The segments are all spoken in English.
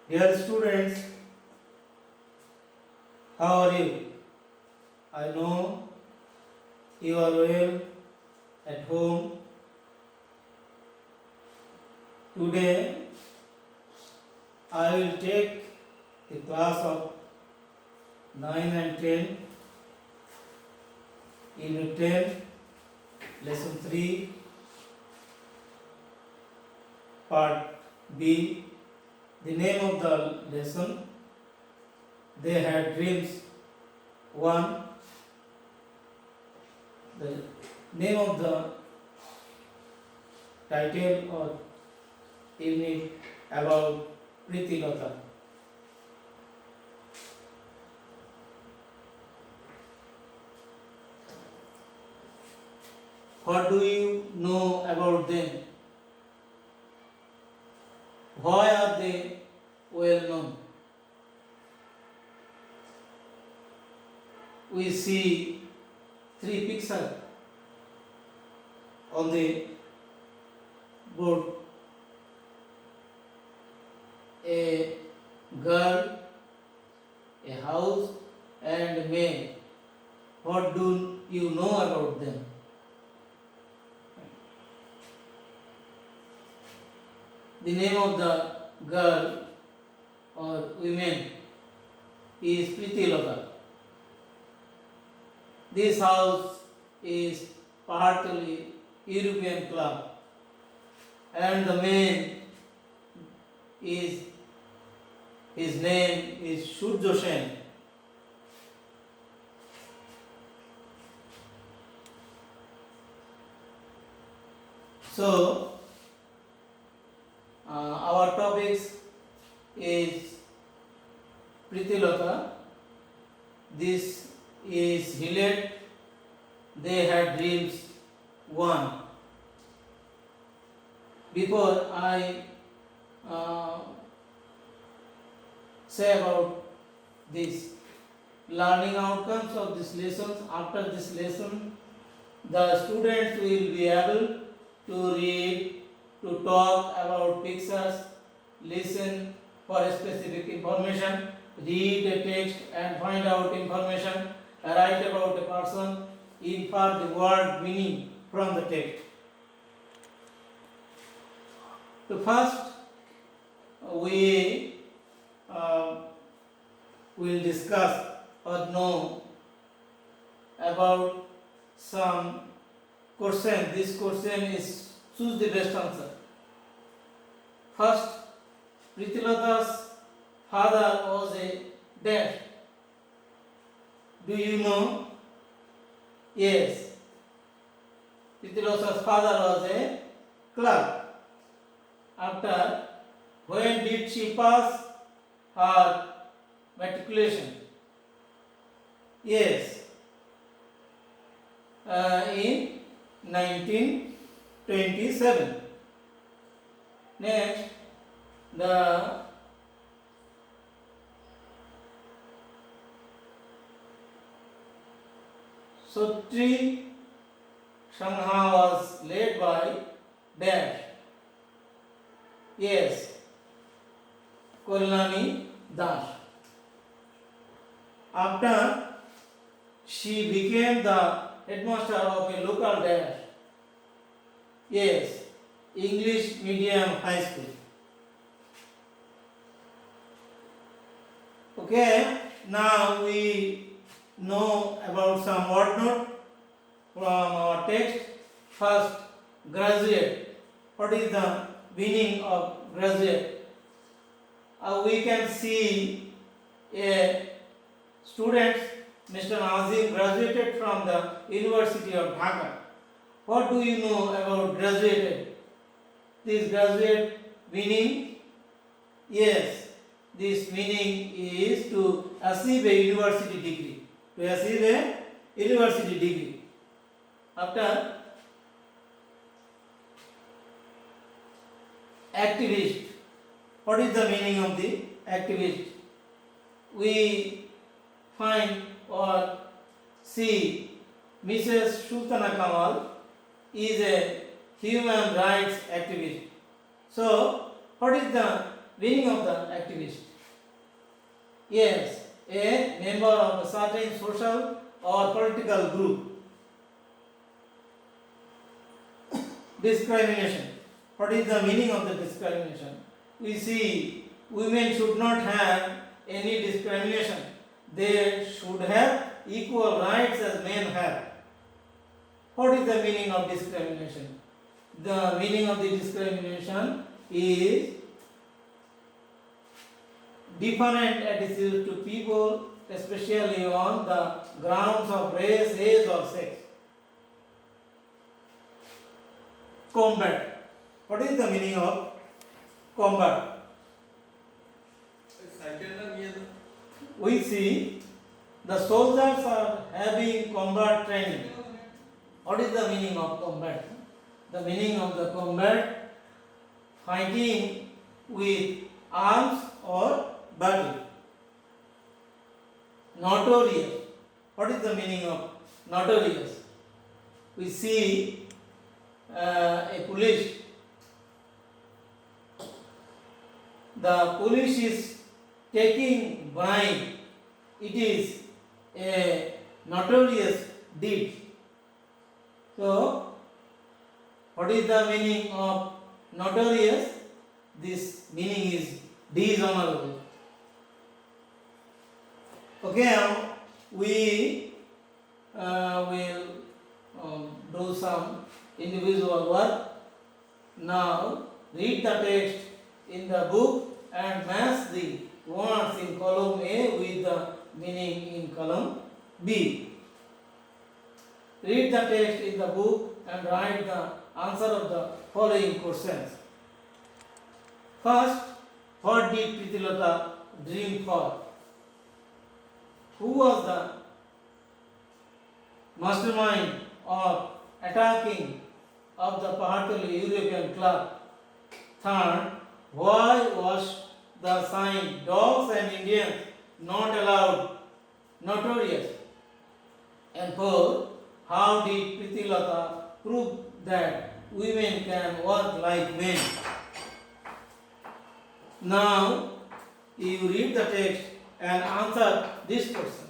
Dear students, how are you? I know you are well at home. Today I will take the class of 9 and 10, Unit 10, Lesson 3, Part B. The name of the lesson, They Had Dreams 1. The name of the title or unit about Priti Lata. What do you know about them? Why are they well known? We see three pictures on the board. A girl, a house, and a man. What do you know about them? The name of the girl or woman is Priti Lata. This house is partly European club, and the man is his name is Surjo Sen. So our topics is Priti Lata. This is Hillet. They Had Dreams 1. Before I say about this learning outcomes of this lesson, after this lesson, the students will be able to read, to talk about pictures, listen for specific information, read a text and find out information, write about a person, infer the word meaning from the text. So first, we will discuss or know about some question. This question is choose the best answer. First, Priti Lata's father was a dash. Do you know? Yes. Priti Lata's father was a clerk. After, when did she pass her matriculation? Yes, in 1927. Next, the Sotri Sangha was led by dash. Yes, Kolnani Das. After she became the headmaster of a local dash. Yes, English medium high school. Okay, now we know about some word note from our text. First, graduate. What is the meaning of graduate? We can see a student, Mr. Nazim, graduated from the University of Dhaka. What do you know about graduated? This graduate meaning? Yes, this meaning is to achieve a university degree. To achieve a university degree. After, activist. What is the meaning of the activist? We find or see Mrs. Sultana Kamal is a human rights activist. So, what is the meaning of the activist. Yes, a member of a certain social or political group. Discrimination. What is the meaning of the discrimination? We see women should not have any discrimination. They should have equal rights as men have. What is the meaning of discrimination? The meaning of the discrimination is different attitude to people, especially on the grounds of race, age or sex. Combat. What is the meaning of combat? We see the soldiers are having combat training. What is the meaning of combat? The meaning of the combat, fighting with arms or battle. Notorious. What is the meaning of notorious? We see a police. The police is taking bribe. It is a notorious deed. So, what is the meaning of notorious? This meaning is dishonorable. Okay, now we will do some individual work. Now, read the text in the book and match the words in column A with the meaning in column B. Read the text in the book and write the answer of the following questions. First, what did Pritilata dream for? Who was the mastermind of attacking of the Pahartali European Club? Third, why was the sign dogs and Indians not allowed notorious? And fourth, how did Pritilata prove that women can work like men? Now, you read the text and answer this question.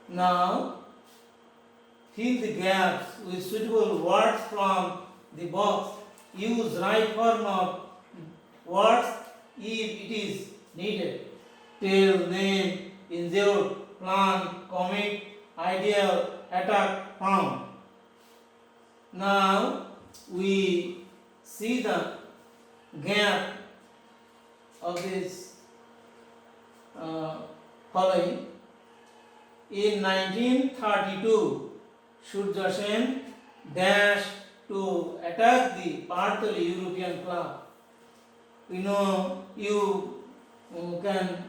Now, fill the gaps with suitable words from the box. Use right form of words if it is needed. Tell, name, injured, plan, commit, ideal, attack, found. Now we see the gap of this following. In 1932, Surya Sen dashed to attack the Pahartali European Club. We know you can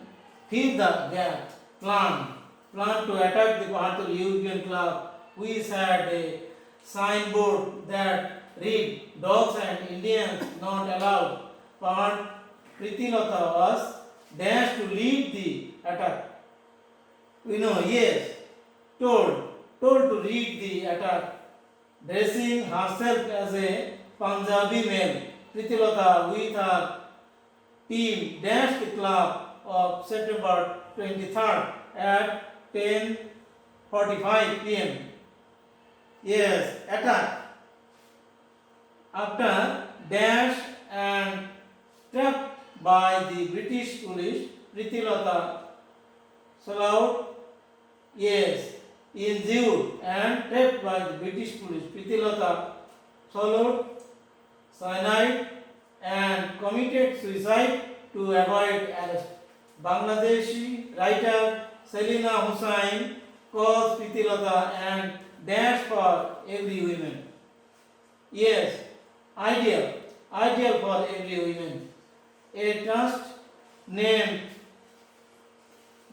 fill the gap. Plan to attack the Pahartali European Club. We had a signboard that read dogs and Indians not allowed. Pritilata was dashed to lead the attack. We know, yes, told to lead the attack. Dressing herself as a Punjabi male, Pritilata with her team dashed the club of September 23rd at 10:45 p.m. Yes, attack. After dash and trapped by the British police, Pritilata Salau, yes, injured and trapped by the British police. Pritilata swallowed cyanide and committed suicide to avoid arrest. Bangladeshi writer Selina Hussain calls Pritilata and dash for every woman. Yes, ideal for every woman. A trust named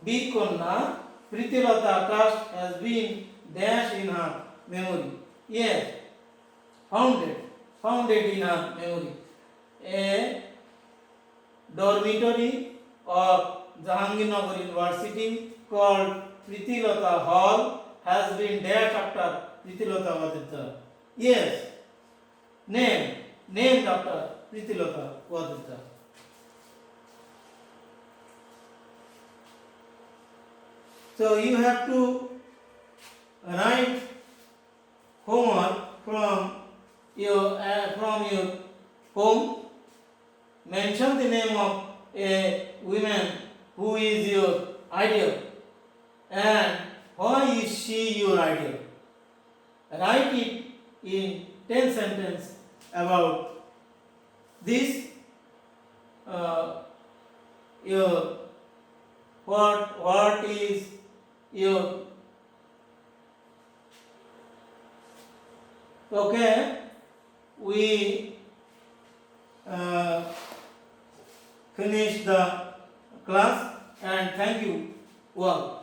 Bikonna Pritilata trust has been dashed in her memory. Yes, founded in her memory. A dormitory of Jahangirnagar University called Pritilata Hall has been dashed after Pritilata was there. Yes, named after Pritilata was there. So you have to write homework from your home. Mention the name of a woman who is your ideal and why is she your ideal. Write it in 10 sentences about this. Your what is your okay. We finish the class and thank you all.